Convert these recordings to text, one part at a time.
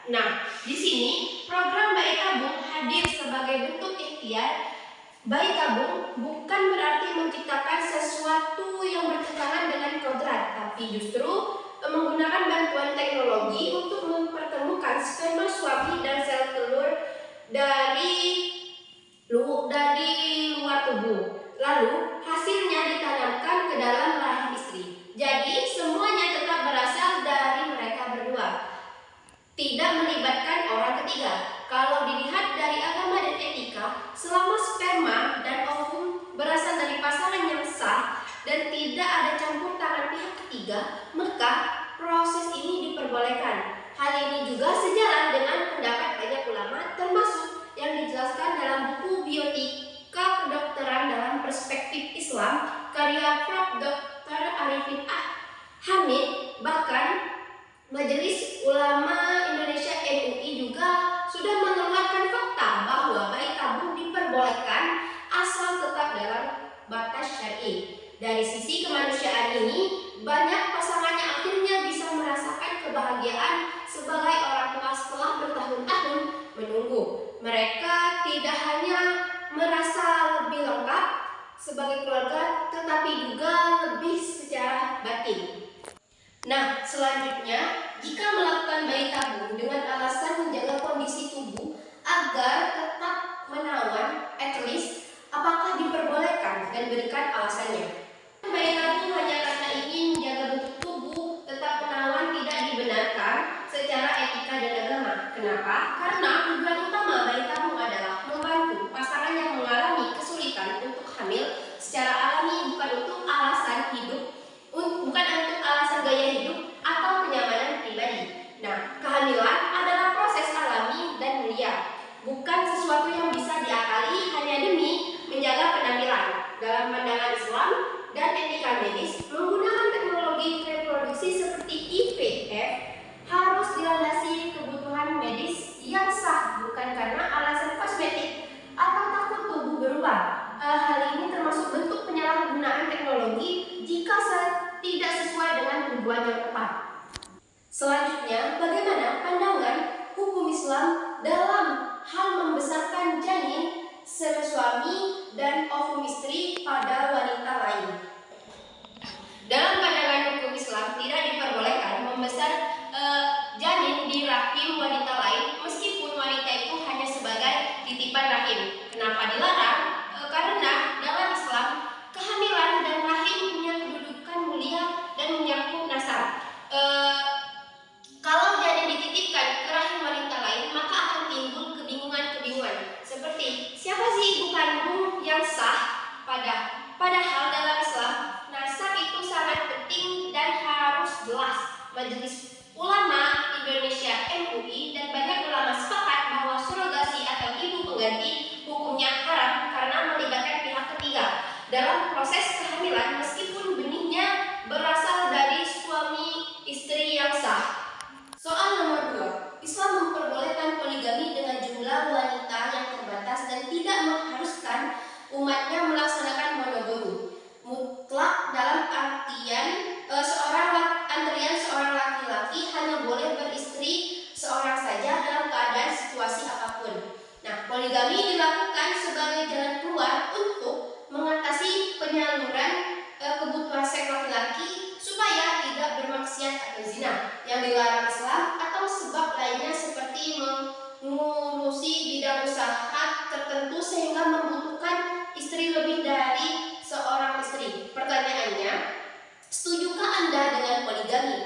Nah, di sini program bayi tabung hadir sebagai bentuk ikhtiar. Bayi tabung bukan berarti menciptakan sesuatu yang bertentangan dengan kodrat, tapi justru menggunakan bantuan teknologi untuk mempertemukan sperma suami dan sel telur dari luar tubuh. Lalu hasilnya ditanamkan ke dalam rahim istri. Jadi semuanya tetap berasal dari mereka berdua, tidak melibatkan orang ketiga. Kalau dilihat dari agama dan etika, selama sperma dan ovum berasal dari pasangan yang sah dan tidak ada campur tangan pihak ketiga, maka proses ini diperbolehkan. Hal ini juga sejalan dengan pendapat banyak ulama, termasuk yang dijelaskan dalam buku Biotika Kedokteran dalam Perspektif Islam karya Prof. Dr. Arifin Hamid. Bahkan Majelis Ulama Indonesia MUI juga sudah mengeluarkan fakta bahwa bayi tabung diperbolehkan asal tetap dalam batas syar'i. Dari sisi kemanusiaan ini, banyak pasangan yang akhirnya bisa merasakan kebahagiaan sebagai orang tua setelah bertahun-tahun menunggu. Mereka tidak hanya merasa lebih lengkap sebagai keluarga, tetapi juga lebih secara batin. Nah, selanjutnya, jika melakukan bayi tabung dengan alasan menjaga kondisi tubuh agar tetap menawan, at least, apakah diperbolehkan dan berikan alasannya. Bayi tabung hanya karena ingin menjaga bentuk tubuh tetap menawan tidak dibenarkan secara etika dan agama. Kenapa? Karena tujuan utama bayi tabung adalah membantu pasangan yang mengalami kesulitan untuk hamil secara alami, bukan untuk alasan hidup, bukan untuk alasan gaya hidup atau kenyamanan pribadi. Nah, kehamilan adalah proses alami dan mulia, bukan sesuatu yang bisa diakali hanya demi menjaga penampilan. Dalam pandangan Islam dan etika medis, menggunakan teknologi reproduksi seperti IVF harus dilandasi kebutuhan medis yang sah, bukan karena alasan kosmetik atau takut tubuh berubah. Hal ini termasuk bentuk penyalahgunaan teknologi jika tidak sesuai dengan tujuan yang tepat. Selanjutnya, bagaimana pandangan hukum Islam dalam hal membesarkan janin sel suami dan ovum istri pada wanita lain? Dalam pandangan hukum Islam, tidak diperbolehkan membesar janin di rahim wanita lain meskipun wanita itu hanya sebagai titipan rahim. Kenapa dilarang? Karena dalam Islam, kehamilan dan rahim punya kedudukan mulia dan menyangkut nasab. Kalau janin dititipkan ke rahim wanita lain, maka akan timbul kebingungan-kebingungan. Seperti, siapa sih ibu kandung yang sah? Padahal dalam Islam, nasab itu sangat penting dan harus jelas. Majelis Ulama Indonesia MUI dan banyak ulama sepakat bahwa surogasi atau ibu pengganti hukumnya haram karena melibatkan pihak ketiga dalam proses kehamilan meskipun benihnya berasal dari suami istri yang sah. Soal nomor 2, Islam memperbolehkan poligami dengan jumlah wanita yang terbatas dan tidak mengharuskan umatnya melaksanakan monogami mutlak dalam artian seorang laki-laki hanya boleh beristri seorang saja dalam keadaan situasi apapun. Nah, poligami dilakukan sebagai jalan keluar untuk mengatasi penyaluran kebutuhan seks laki-laki supaya tidak bermaksiat atau zina yang dilarang Islam, atau sebab lainnya seperti mengurusi bidang usaha tertentu sehingga membutuhkan istri lebih dari seorang istri. Pertanyaannya, setujukah Anda dengan poligami?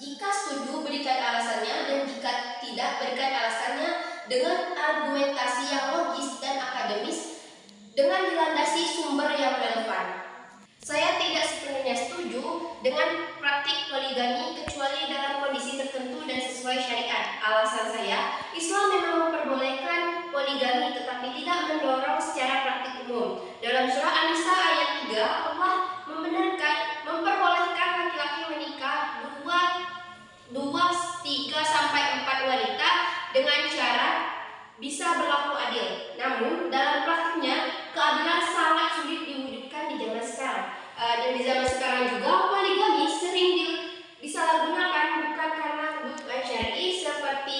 Jika setuju, berikan alasannya, dan jika tidak, berikan alasannya dengan argumentasi yang logis dan akademis dengan dilandasi sumber yang relevan. Saya tidak sepenuhnya setuju dengan praktik poligami kecuali dalam kondisi tertentu dan sesuai syariat. Alasan saya, Islam memang memperbolehkan poligami tetapi tidak mendorong secara praktik umum. Dalam surah An-Nisa ayat 3, Allah memperbolehkan laki-laki menikah 2, 3 sampai 4 wanita dengan syarat bisa berlaku adil. Namun dalam praktiknya keadilan sangat sulit diwujudkan di zaman sekarang. Dan di zaman sekarang juga poligami sering disalahgunakan bukan karena kebutuhan syar'i seperti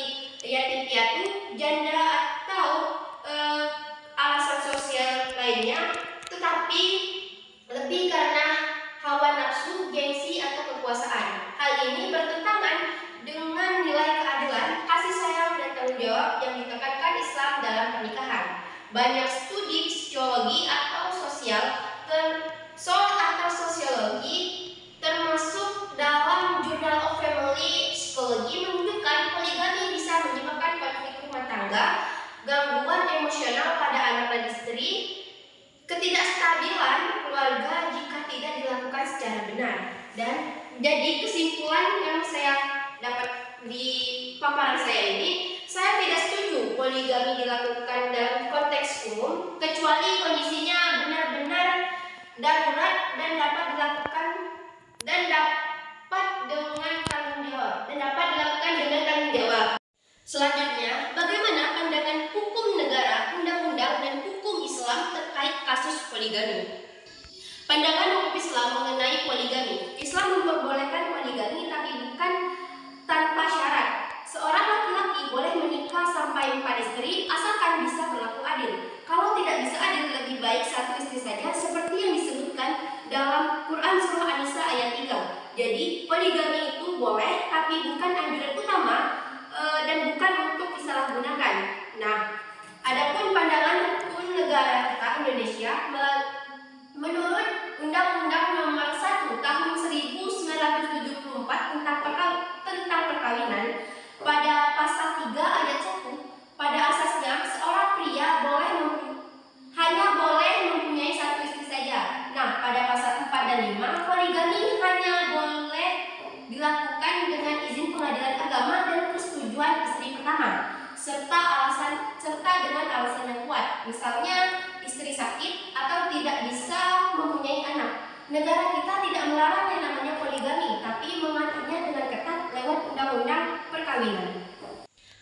Banyak studi psikologi atau sosiologi termasuk dalam Journal of Family Psychology menunjukkan poligami bisa menyebabkan konflik rumah tangga, gangguan emosional pada anak dan istri, ketidakstabilan keluarga jika tidak dilakukan secara benar. Dan jadi kesimpulan yang saya dapat di paparan saya ini, saya tidak setuju poligami dilakukan dalam konteks umum kecuali kondisinya benar-benar darurat dan dapat dilakukan dan dapat dilakukan dengan tanggung jawab. Selanjutnya, bagaimana pandangan hukum negara, undang-undang dan hukum Islam terkait kasus poligami? Pandangan hukum Islam mengenai poligami. Islam memperbolehkan poligami tapi bukan tanpa syarat. Seorang laki-laki boleh menikah sampai 4 istri asalkan bisa berlaku adil. Kalau tidak bisa adil, lebih baik 1 istri saja seperti yang disebutkan dalam Quran Surah An-Nisa ayat 3. Jadi poligami itu boleh tapi bukan anjuran utama dan bukan untuk disalahgunakan. Nah, adapun pandangan hukum negara kita Indonesia menurut Undang-Undang Nomor 1 Tahun 1974 tentang perkawinan, pada pasal 3 ayat 1, pada asasnya seorang pria hanya boleh mempunyai 1 istri saja. Nah, pada pasal 4 dan 5, poligami hanya boleh dilakukan dengan izin pengadilan agama dan persetujuan istri pertama, serta dengan alasan yang kuat. Misalnya istri sakit atau tidak bisa mempunyai anak. Negara kita tidak melarang yang namanya poligami, tapi mengaturnya dengan ketat lewat undang-undang perkawinan.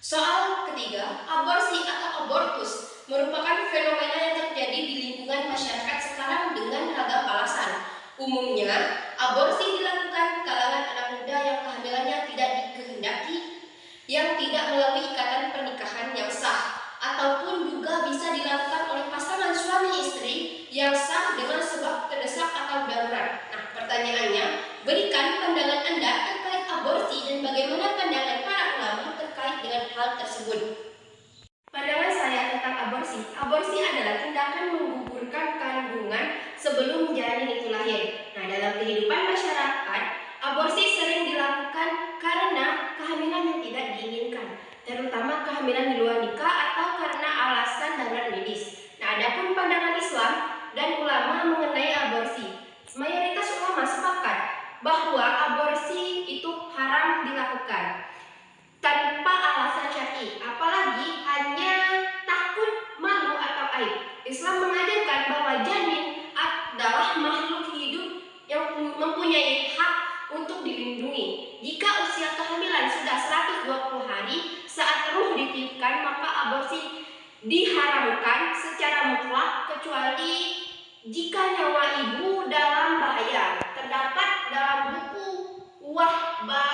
Soal ketiga, aborsi atau abortus merupakan fenomena yang terjadi di lingkungan masyarakat sekarang dengan ragam alasan. Umumnya, aborsi dilakukan kalangan anak muda yang kehamilannya tidak dikehendaki, yang tidak melalui ikatan pernikahan yang sah, ataupun juga bisa dilakukan oleh pasangan suami istri yang sah dengan sebab terdesak atau darurat. Nah, pertanyaannya, berikan pandangan Anda terkait aborsi dan bagaimana pandangan para ulama terkait dengan hal tersebut. Pandangan saya tentang aborsi. Aborsi adalah tindakan menggugurkan kandungan sebelum janin itu lahir. Nah, dalam kehidupan masyarakat, aborsi sering dilakukan karena kehamilan yang tidak diinginkan, terutama kehamilan di luar nikah atau karena alasan darurat medis. Nah, adapun pandangan Islam dan ulama mengenai aborsi, mayoritas ulama sepakat bahwa aborsi itu haram dilakukan tanpa alasan syar'i, apalagi hanya takut, malu atau aib. Islam mengajarkan bahwa janin adalah makhluk hidup yang mempunyai hak untuk dilindungi. Jika usia kehamilan sudah 120 hari saat ruh ditiupkan, maka aborsi diharamkan secara mutlak kecuali jika nyawa ibu dalam bahaya. Terdapat dalam buku Wahba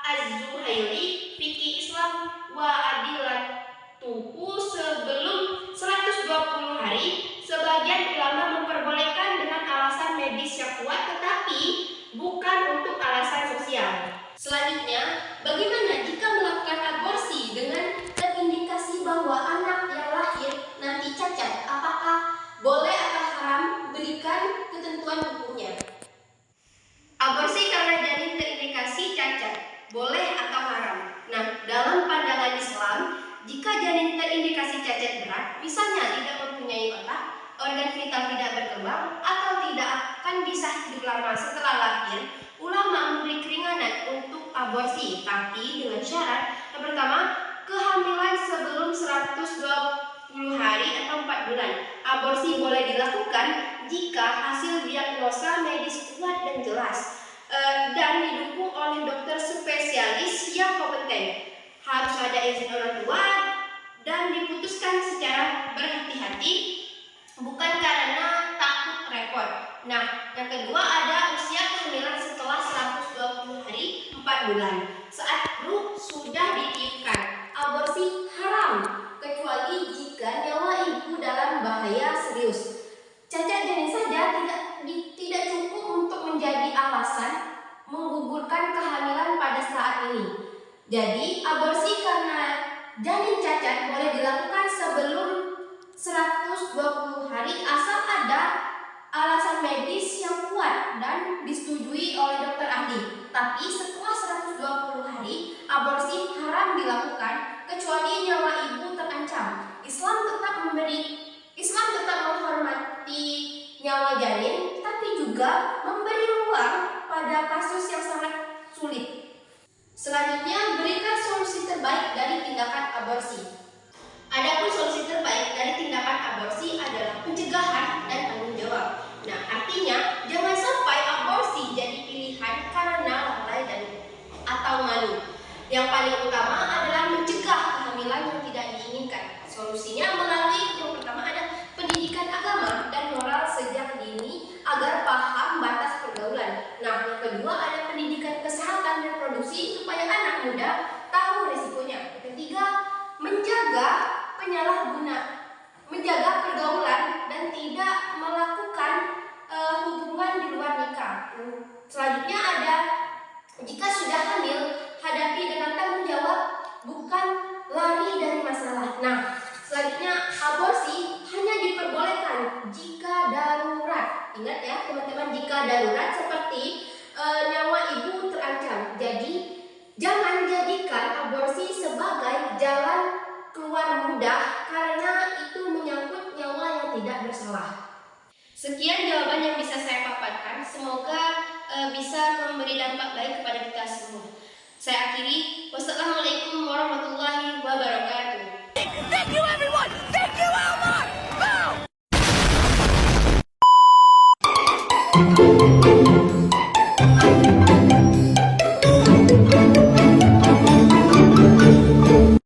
Az-Zuhaili Fikih Islam wa Adilatuhu sebelum 120 hari, sebagian ulama memperbolehkan dengan alasan medis yang kuat tetapi bukan untuk alasan sosial. Selanjutnya, bagaimana jika melakukan aborsi dengan terindikasi bahwa anak yang lahir nanti cacat? Apakah boleh atau haram? Berikan ketentuan hukumnya. Aborsi karena janin terindikasi cacat, boleh atau haram? Nah, dalam pandangan Islam, jika janin terindikasi cacat berat, misalnya tidak mempunyai otak, organ vital tidak berkembang, atau tidak akan bisa hidup lama setelah lahir, ulama memberi keringanan untuk aborsi, tapi dengan syarat. Yang pertama, kehamilan sebelum 120 hari atau 4 bulan. Aborsi boleh dilakukan jika hasil diagnosa medis kuat dan jelas dan didukung oleh dokter spesialis yang kompeten. Harus ada izin orang tua dan diputuskan secara berhati-hati, bukan karena takut repot. Nah, yang kedua ada usia kehamilan setelah 120 hari 4 bulan. Saat ruh sudah ditiupkan, aborsi haram kecuali jika nyawa ibu dalam bahaya serius. Cacat janin saja tidak cukup untuk menjadi alasan menggugurkan kehamilan pada saat ini. Jadi, aborsi karena janin cacat boleh dilakukan sebelum 120 hari asal ada alasan medis yang kuat dan disetujui oleh dokter ahli. Tapi setelah 120 hari, aborsi haram dilakukan kecuali nyawa ibu terancam. Islam tetap menghormati nyawa janin, tapi juga memberi ruang pada kasus yang sangat sulit. Selanjutnya, berikan solusi terbaik dari tindakan aborsi. Adapun solusi terbaik dari tindakan aborsi adalah pencegahan dan tanggung jawab. Nah, artinya jangan sampai aborsi jadi pilihan karena lalai dan atau malu. Yang paling utama adalah mencegah kehamilan yang tidak diinginkan. Solusinya melalui yang pertama ada pendidikan agama dan moral sejak dini agar paham batas pergaulan. Nah, yang kedua ada pendidikan kesehatan reproduksi supaya anak muda tahu resikonya. Yang ketiga, menjaga pergaulan dan tidak melakukan hubungan di luar nikah. Selanjutnya ada jika sudah hamil, hadapi dengan tanggung jawab, bukan lari dari masalah. Nah, selanjutnya aborsi hanya diperbolehkan jika darurat. Ingat ya teman-teman, jika darurat seperti nyawa ibu terancam. Jadi jangan jadikan aborsi sebagai jalan keluar mudah karena itu menyangkut nyawa yang tidak bersalah. Sekian jawaban yang bisa saya paparkan. Semoga bisa memberi dampak baik kepada kita semua. Saya akhiri. Wassalamualaikum warahmatullahi